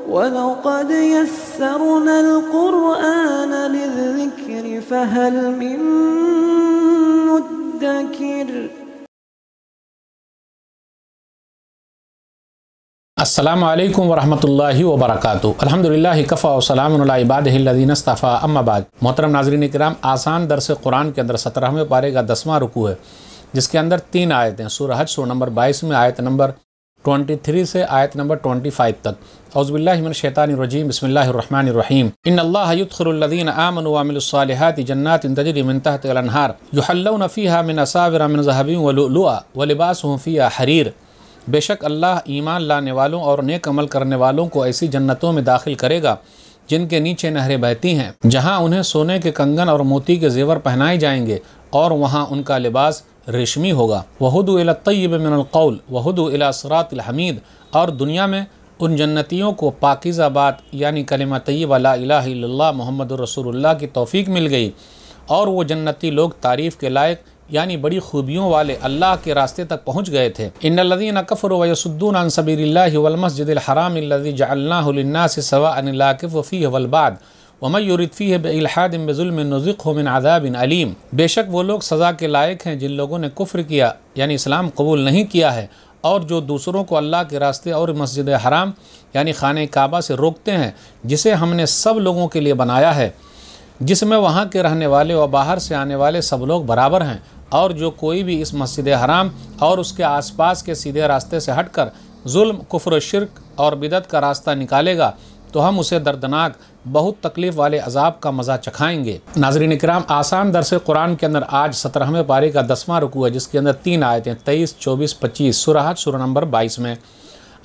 वलक़द यस्सरनल क़ुरआन लिज़्ज़िक्रि फ़हल मिन मुद्दकिर। अस्सलामु अलैकुम वरहमतुल्लाहि वबरकातुहू। अल्हम्दुलिल्लाहि कफ़ा व सलामुन अला इबादिहिल्लज़ीना इस्तफ़ा, अम्मा बाद। मोहतरम नाज़रीन किराम, आसान दर्स कुरान के अंदर 17वें पारे का 10वां रुकू है, जिसके अंदर 3 आयतें हैं। सूरह हज सूरह नंबर 22 में आयत नंबर 23 से आयत नंबर 25 तक। औज़ुबिल्लाहि मिनश्शैतानिर्रजीम, बिस्मिल्लाहिर्रहमानिर्रहीम। इन्नल्लाहा युदखिलुल्लज़ीना आमनु व अमिलुस्सालिहाति जन्नातिन तजरी मिन तहतिहा अल-अनहार युहल्लौना फ़ीहा मिन असाविरा मिन ज़हबिन व लुअलुआ व लिबासुहुम फ़ीहा हरीर। बेशक अल्लाह ईमान लाने वालों और नेक अमल करने वालों को ऐसी जन्नतों में दाखिल करेगा जिनके नीचे नहरें बहती हैं, जहां उन्हें सोने के कंगन और मोती के जेवर पहनाए जाएंगे और वहां उनका लिबास रेशमी होगा। वहुदु इला तय्यिब मिनल क़ौल वहुदु इला सिरातिल हमीद। और दुनिया में उन जन्नतियों को पाकीज़ा बात यानी कलिमा तय्यिबा ला इलाहा इल्लल्लाह मुहम्मदुर रसूलुल्लाह की तौफ़ीक मिल गई, और वो जन्नती लोग तारीफ़ के लायक यानी बड़ी खूबियों वाले अल्लाह के रास्ते तक पहुँच गए थे। इन्नल्लज़ीना कफ़रू व यसुद्दूना अन सबीलिल्लाहि वल मस्जिदिल हराम अल्लज़ी जअलनाहु लिन्नासि सवाअन आकिफ़ु फ़ीहि वल बाद व मन युरिद फ़ीहि बिइल्हादिन बिज़ुल्मिन नुज़िक़हु मिन अज़ाबिन अलीम। बेशक वो लोग सज़ा के लायक हैं जिन लोगों ने कुफ्र किया यानी इस्लाम कबूल नहीं किया है, और जो दूसरों को अल्लाह के रास्ते और मस्जिद हराम यानी खाने काबा से रोकते हैं, जिसे हमने सब लोगों के लिए बनाया है, जिसमें वहाँ के रहने वाले और बाहर से आने वाले सब लोग बराबर हैं। और जो कोई भी इस मस्जिद हराम और उसके आसपास के सीधे रास्ते से हटकर जुल्म, कुफ्र, शिर्क और बिदत का रास्ता निकालेगा तो हम उसे दर्दनाक बहुत तकलीफ़ वाले अजाब का मज़ा चखाएंगे। नाज़रीन किराम, आसान दर्स कुरान के अंदर आज 17वें पारे का 10वां रुकू है, जिसके अंदर 3 आयतें 23, 24, 25। सूरह हज सूरह नंबर 22 में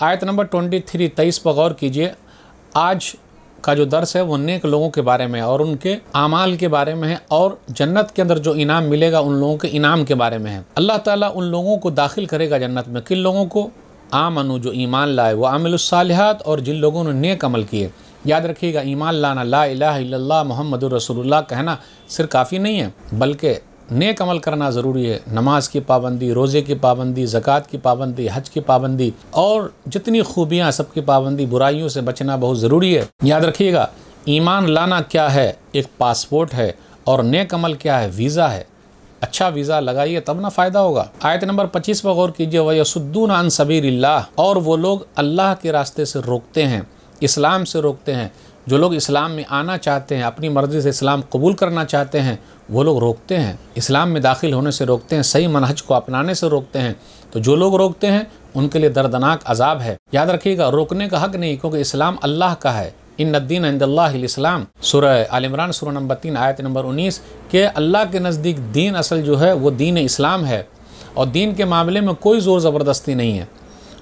आयत नंबर 23 पर गौर कीजिए। आज का जो दर्स है वो नेक लोगों के बारे में और उनके आमाल के बारे में है, और जन्नत के अंदर जो इनाम मिलेगा उन लोगों के इनाम के बारे में है। अल्लाह ताला उन लोगों को दाखिल करेगा जन्नत में। किन लोगों को? आमनु, जो ईमान लाए, वो आमिलुस्सालिहात, और जिन लोगों ने नेक अमल किए। याद रखिएगा, ईमान लाना, ला इलाहा इल्लल्लाह मुहम्मदुर रसूलुल्लाह कहना सिर्फ काफ़ी नहीं है, बल्कि नेक अमल करना ज़रूरी है। नमाज की पाबंदी, रोज़े की पाबंदी, ज़कात की पाबंदी, हज की पाबंदी और जितनी खूबियाँ सबकी पाबंदी, बुराइयों से बचना बहुत ज़रूरी है। याद रखिएगा, ईमान लाना क्या है? एक पासपोर्ट है, और नेक अमल क्या है? वीज़ा है। अच्छा वीज़ा लगाइए तब ना फ़ायदा होगा। आयत नंबर 25 पर गौर कीजिए। व यसुद्दूना अन सबीलिल्लाह, और वो लोग अल्लाह के रास्ते से रोकते हैं, इस्लाम से रोकते हैं। जो लोग इस्लाम में आना चाहते हैं, अपनी मर्ज़ी से इस्लाम कबूल करना चाहते हैं, वो लोग रोकते हैं। इस्लाम में दाखिल होने से रोकते हैं, सही मनहज को अपनाने से रोकते हैं। तो जो लोग रोकते हैं उनके लिए दर्दनाक अजाब है। याद रखिएगा, रोकने का हक नहीं, क्योंकि इस्लाम अल्लाह का है। इन्नद्दीन इंदल्लाहिल इस्लाम। सूरह आल इमरान सूरह नंबर 3 आयत नंबर 19 के अल्लाह के नज़दीक दीन असल जो है वो दीन इस्लाम है, और दीन के मामले में कोई ज़ोर ज़बरदस्ती नहीं है।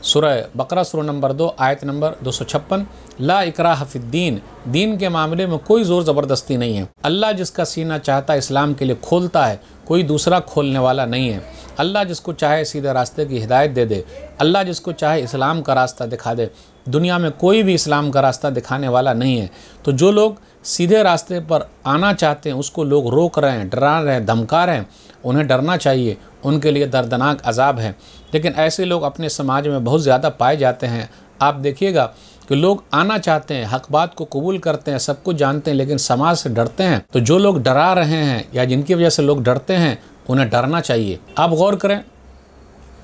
सूरह बकरा सूरह नंबर 2 आयत नंबर 256, ला इकराह फिद्दीन, दीन के मामले में कोई ज़ोर ज़बरदस्ती नहीं है। अल्लाह जिसका सीना चाहता है इस्लाम के लिए खोलता है, कोई दूसरा खोलने वाला नहीं है। अल्लाह जिसको चाहे सीधे रास्ते की हिदायत दे दे, अल्लाह जिसको चाहे इस्लाम का रास्ता दिखा दे। दुनिया में कोई भी इस्लाम का रास्ता दिखाने वाला नहीं है। तो जो लोग सीधे रास्ते पर आना चाहते हैं उसको लोग रोक रहे हैं, डरा रहे हैं, धमका रहे हैं, उन्हें डरना चाहिए, उनके लिए दर्दनाक अजाब है। लेकिन ऐसे लोग अपने समाज में बहुत ज़्यादा पाए जाते हैं। आप देखिएगा कि लोग आना चाहते हैं, हक बात को कबूल करते हैं, सब कुछ जानते हैं, लेकिन समाज से डरते हैं। तो जो लोग डरा रहे हैं या जिनकी वजह से लोग डरते हैं, उन्हें डरना चाहिए। आप गौर करें,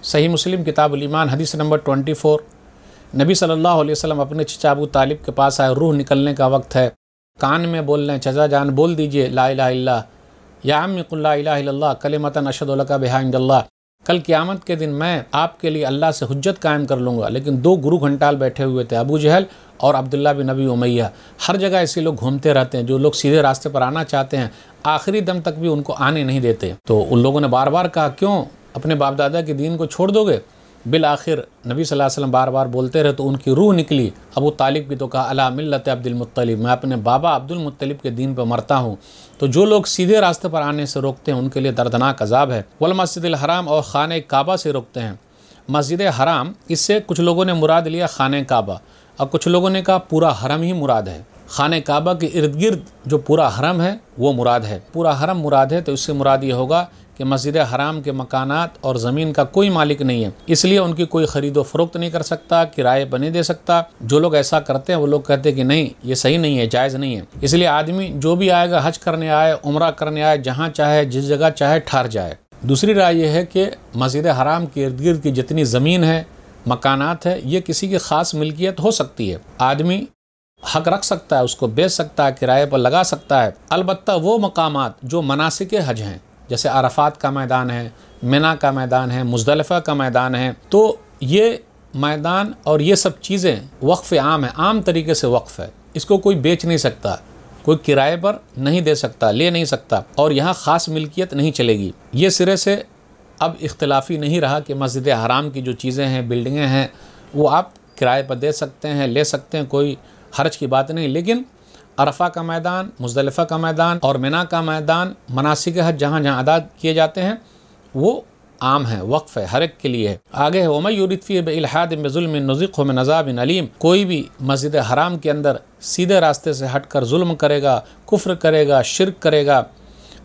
सही मुस्लिम किताबुल ईमान हदीस नंबर 24, नबी सल्लल्लाहु अलैहि वसल्लम अपने चचा अबू तालिब के पास आए। रूह निकलने का वक्त है, कान में बोल रहे हैं, चचा जान बोल दीजिए ला इलाहा इल्लल्लाह, या अम्मी कुल ला इलाहा इल्लल्लाह कलिमतन अशहदु लका बिहा इंदल्लाह। कल क़यामत के दिन मैं आपके लिए अल्लाह से हुज्जत कायम कर लूँगा। लेकिन 2 गुरु घंटाल बैठे हुए थे, अबू जहल और अब्दुल्ला बिन अबी उमैया। हर जगह ऐसे लोग घूमते रहते हैं जो लोग सीधे रास्ते पर आना चाहते हैं, आखिरी दम तक भी उनको आने नहीं देते। तो उन लोगों ने बार बार कहा, क्यों अपने बाप दादा के दीन को छोड़ दोगे? बिल आखिर नबी सल्लल्लाहु अलैहि वसल्लम बार बार बोलते रहे तो उनकी रूह निकली। अबू तालिब की तो कहा, अला मिल्लत अब्दुल मुत्तलिब, मैं अपने बाबा अब्दुल मुत्तलिब के दीन पर मरता हूँ। तो जो लोग सीधे रास्ते पर आने से रोकते हैं उनके लिए दर्दनाक अजाब है। वल मस्जिदिल हराम, और खाने काबा से रोकते हैं। मस्जिद हराम, इससे कुछ लोगों ने मुराद लिया खाने काबा, और कुछ लोगों ने कहा पूरा हरम ही मुराद है। खाने काबा के इर्द गिर्द जो पूरा हरम है वो मुराद है, पूरा हरम मुराद है। तो इससे मुराद ये होगा कि मस्जिद हराम के मकानात और ज़मीन का कोई मालिक नहीं है, इसलिए उनकी कोई ख़रीदो फ़रोख्त नहीं कर सकता, किराए पर नहीं दे सकता। जो लोग ऐसा करते हैं वो लोग कहते हैं कि नहीं, ये सही नहीं है, जायज़ नहीं है। इसलिए आदमी जो भी आएगा, हज करने आए, उम्रा करने आए, जहाँ चाहे जिस जगह चाहे ठहर जाए। दूसरी राय यह है कि मस्जिद हराम के इर्द गिर्द की जितनी ज़मीन है, मकानात है, ये किसी की ख़ास मिल्कियत हो सकती है। आदमी हक रख सकता है, उसको बेच सकता है, किराए पर लगा सकता है। अलबत्ता वो मकामात जो मनासिक हज हैं, जैसे अरफात का मैदान है, मिना का मैदान है, मुज़दलिफ़ा का मैदान है, तो ये मैदान और ये सब चीज़ें वक्फ़ आम है, आम तरीके से वक्फ़ है। इसको कोई बेच नहीं सकता, कोई किराए पर नहीं दे सकता, ले नहीं सकता, और यहाँ ख़ास मिल्कियत नहीं चलेगी। ये सिरे से अब इख्तिलाफ़ी नहीं रहा कि मस्जिद हराम की जो चीज़ें हैं, बिल्डिंगें हैं, वो आप किराए पर दे सकते हैं, ले सकते हैं, कोई हर्ज की बात नहीं। लेकिन अरफा का मैदान, मुज़दलिफ़ा का मैदान और मिना का मैदान, मनासिक हज जहाँ जहाँ अदा किए जाते हैं, वो आम है, वक्फ़ है, हर एक के लिए है। आगे है वमन युरिद फ़ीहि बिइल्हादिन बिज़ुल्मिन नुज़िक़हु मिन अज़ाबिन अलीम। कोई भी मस्जिद हराम के अंदर सीधे रास्ते से हटकर जुल्म करेगा, कुफ्र करेगा, शिर्क करेगा,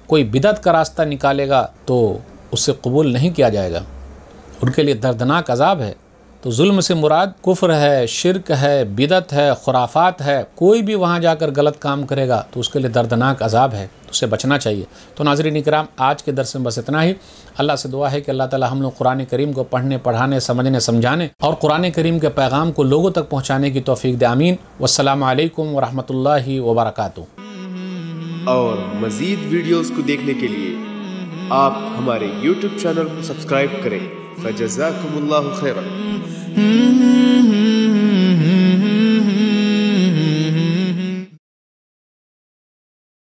कोई बिदअत का रास्ता निकालेगा, तो उससे कबूल नहीं किया जाएगा, उनके लिए दर्दनाक अज़ाब है। तो जुल्म से मुराद कुफ्र है, शिर्क है, बिदअत है, खुराफात है। कोई भी वहाँ जाकर गलत काम करेगा तो उसके लिए दर्दनाक अज़ाब है, तो उससे बचना चाहिए। तो नाज़रीन इकराम, आज के दर्स में बस इतना ही। अल्लाह से दुआ है कि अल्लाह ताला हम लोग कुरान करीम को पढ़ने, पढ़ाने, समझने, समझाने और कुरान करीम के पैगाम को लोगों तक पहुँचाने की तौफीक दे। आमीन। वस्सलामु अलैकुम वरहमतुल्लाहि वबरकातुहू। और मज़ीद वीडियोस को देखने के लिए आप हमारे YouTube चैनल को सब्सक्राइब करें। फजज़ाकुमुल्लाहु खैरन।